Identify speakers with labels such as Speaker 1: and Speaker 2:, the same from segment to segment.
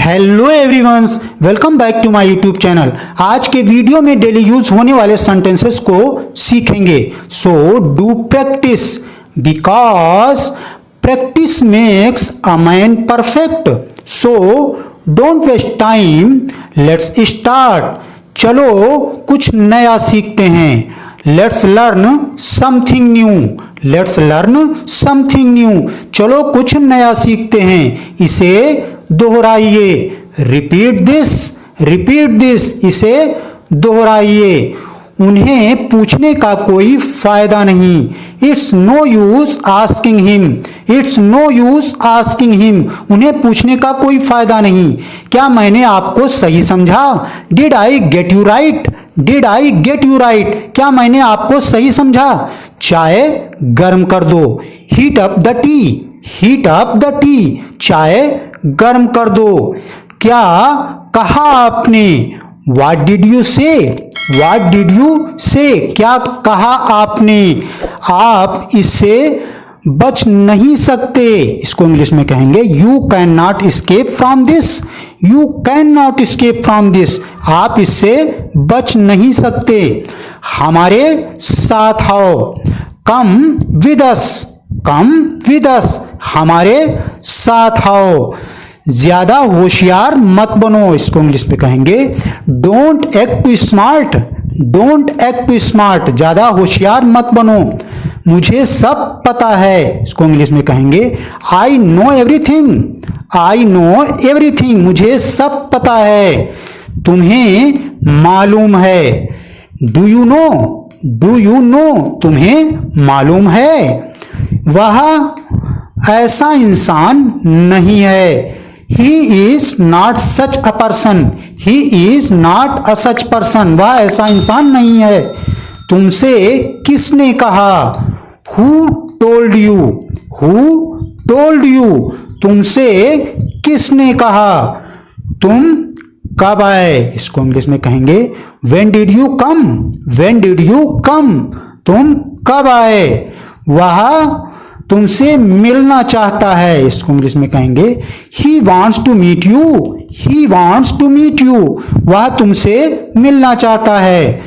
Speaker 1: Hello everyone, welcome back to my YouTube channel. आज के video में डेली यूज होने वाले सेंटेंसेस को सीखेंगे। So do practice because practice makes a man perfect. So don't waste time, let's start. चलो कुछ नया सीखते हैं। Let's learn something new. Let's learn something new. चलो कुछ नया सीखते हैं। इसे दोहराइए। Repeat this, repeat this. इसे दोहराइए। उन्हें पूछने का कोई फायदा नहीं। It's no use asking him. It's no use asking him. उन्हें पूछने का कोई फायदा नहीं। क्या मैंने आपको सही समझा? Did I get you right? Did I get you right? क्या मैंने आपको सही समझा? चाय गर्म कर दो। Heat up the T. Heat up the T. चाय गर्म कर दो। क्या कहा आपने? What did you say? What did you say? क्या कहा आपने? आप इससे बच नहीं सकते। इसको इंग्लिश में कहेंगे You cannot escape from this. You cannot escape from this. आप इससे बच नहीं सकते। हमारे साथ आओ। Come with us. Come with us. हमारे साथ आओ। ज्यादा होशियार मत बनो। इसको इंग्लिश में कहेंगे don't act too smart. Don't act too smart. ज्यादा होशियार मत बनो। मुझे सब पता है। इसको इंग्लिश में कहेंगे I know everything. I know everything. मुझे सब पता है। तुम्हें मालूम है। Do you know? Do you know? तुम्हें मालूम है। वह ऐसा इंसान नहीं है। He is not such a person. He is not a such person. वह ऐसा इंसान नहीं है। तुमसे किसने कहा? Who told you? Who told you? तुमसे किसने कहा? तुम कब आए? इसको इंग्लिश में कहेंगे When did you come? When did you come? तुम कब आए? वह तुमसे मिलना चाहता है। इसको इंग्लिश में कहेंगे he wants to meet you. He wants to meet you. वह तुमसे मिलना चाहता है।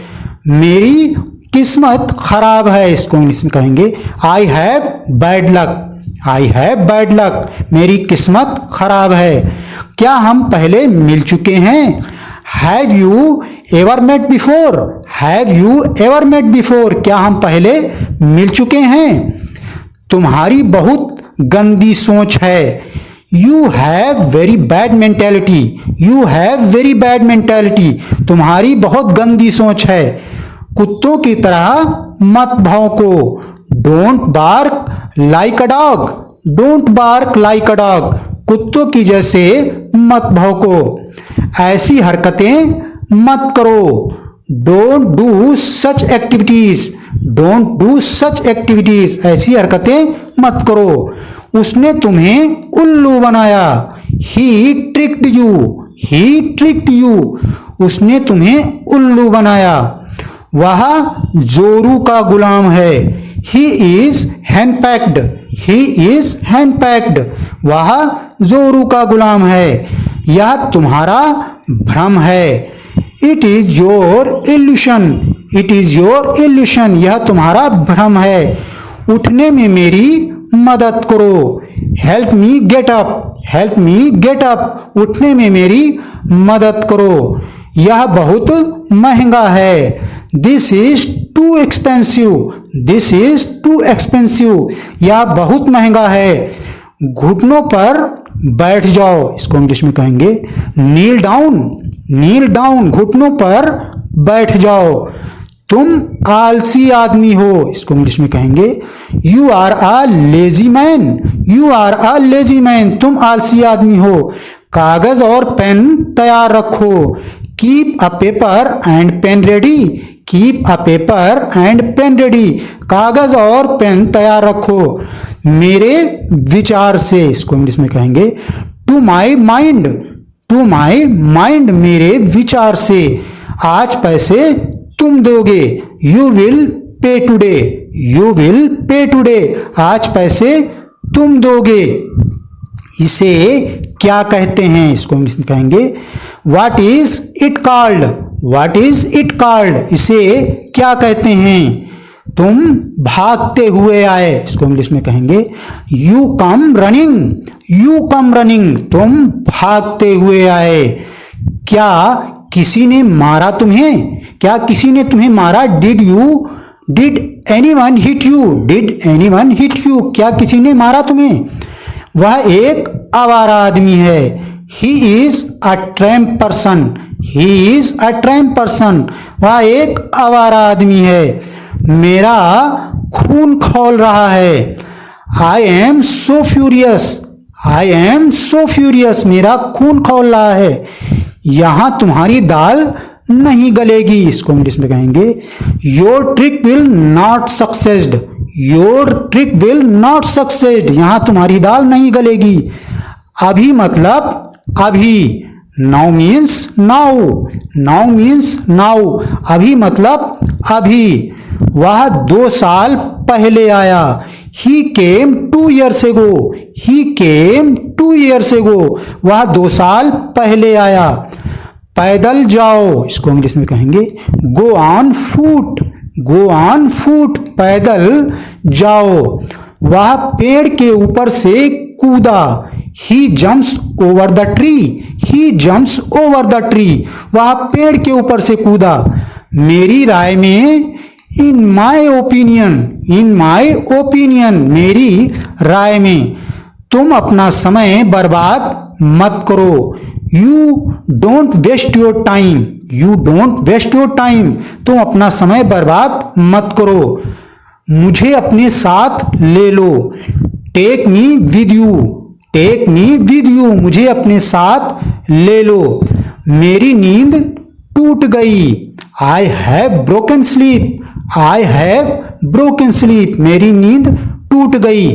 Speaker 1: मेरी किस्मत खराब है। इसको इंग्लिश में कहेंगे I have bad luck. I have bad luck. मेरी किस्मत खराब है। क्या हम पहले मिल चुके हैं? Have you ever met before? Have you ever met before? क्या हम पहले मिल चुके हैं? तुम्हारी बहुत गंदी सोच है। You have very bad mentality. You have very bad mentality. तुम्हारी बहुत गंदी सोच है। कुत्तों की तरह मत भौंको। Don't bark like a dog. Don't bark like a dog. कुत्तों की जैसे मत भौंको। ऐसी हरकतें मत करो। Don't do such activities. Don't do such activities. ऐसी हरकतें मत करो। उसने तुम्हें उल्लू बनाया। He tricked you. He tricked you. उसने तुम्हें उल्लू बनाया। वह जोरू का गुलाम है। He is henpecked. He is henpecked. वह जोरू का गुलाम है। यह तुम्हारा भ्रम है। It is your illusion. It is your illusion. यह तुम्हारा भ्रम है। उठने में मेरी मदद करो। Help me get up. Help me get up. उठने में मेरी मदद करो। यह बहुत महंगा है। This is too expensive. This is too expensive. यह बहुत महंगा है। घुटनों पर बैठ जाओ। इसको इंग्लिश में कहेंगे नील डाउन। नील डाउन। घुटनों पर बैठ जाओ। तुम आलसी आदमी हो। इसको इंग्लिश में कहेंगे you are a lazy man. You are a lazy man. तुम आलसी आदमी हो। कागज और पेन तैयार रखो। Keep a paper and pen ready. Keep a paper and pen ready. कागज और पेन तैयार रखो। मेरे विचार से। इसको इंग्लिश में कहेंगे to my mind. To my mind. मेरे विचार से। आज पैसे तुम दोगे। You will pay today. You will pay today. आज पैसे तुम दोगे। इसे क्या कहते हैं? इसको इंग्लिश में कहेंगे what is it called, what is it called, इसे क्या कहते हैं? तुम भागते हुए आए, इसको इंग्लिश में कहेंगे you come running, you come running, तुम भागते हुए आए। क्या किसी ने मारा तुम्हें? क्या किसी ने तुम्हें मारा? Did anyone hit you, did anyone hit you, क्या किसी ने मारा तुम्हें? वह एक आवारा आदमी है। He is a tramp person, he is a tramp person, वह एक आवारा आदमी है। मेरा खून खौल रहा है। I am so furious, I am so furious, मेरा खून खौल रहा है। यहां तुम्हारी दाल नहीं गलेगी, इसको इंग्लिश में कहेंगे your trick will not successed, your trick will not successed, यहां तुम्हारी दाल नहीं गलेगी। अभी मतलब अभी, now means now, now means now, अभी मतलब अभी। वह 2 साल पहले आया। ही केम 2 years ago, ही केम 2 years ago, वह 2 साल पहले आया। पैदल जाओ, इसको इंग्लिश में कहेंगे go on foot, go on foot, पैदल जाओ। वह पेड़ के ऊपर से कूदा। He jumps over the tree, he jumps over the tree, वह पेड़ के ऊपर से कूदा। मेरी राय में, इन my opinion, in my opinion, मेरी राय में, तुम अपना समय बर्बाद मत करो। You don't waste your time, you don't waste your time, तुम अपना समय बर्बाद मत करो। मुझे अपने साथ ले लो। Take me with you, take me with you, मुझे अपने साथ ले लो। मेरी नींद टूट गई। I have broken sleep, I have broken sleep, मेरी नींद टूट गई।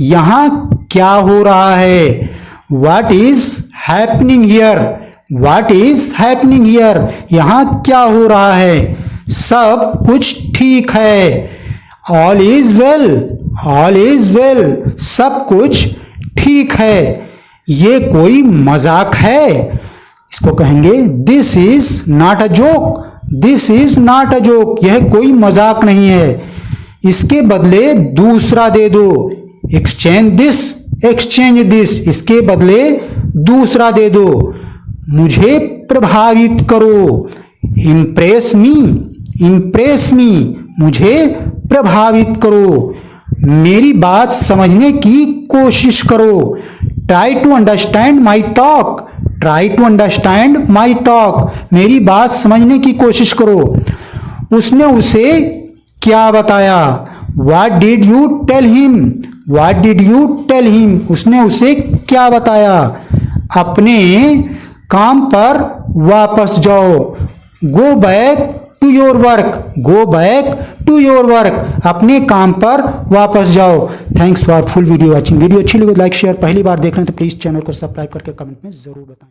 Speaker 1: यहां क्या हो रहा है? What is happening here? What is happening here? यहां क्या हो रहा है? सब कुछ ठीक है। All is well, all is well, सब कुछ ठीक है। ये कोई मजाक है, इसको कहेंगे this is not a joke, this is not a joke, यह कोई मजाक नहीं है। इसके बदले दूसरा दे दो। एक्सचेंज दिस, एक्सचेंज दिस, इसके बदले दूसरा दे दो। मुझे प्रभावित करो। इम्प्रेस मी, इम्प्रेस मी, मुझे प्रभावित करो। मेरी बात समझने की कोशिश करो। Try to understand my talk, try to understand my talk, मेरी बात समझने की कोशिश करो। उसने उसे क्या बताया? What did you tell him? What did you tell him? उसने उसे क्या बताया? अपने काम पर वापस जाओ। Go back to your work, go back to your work, अपने काम पर वापस जाओ। Thanks for full video watching. Video अच्छी लगी तो लाइक शेयर, पहली बार देख रहे हैं तो प्लीज चैनल को सब्सक्राइब करके कमेंट में जरूर बताएं।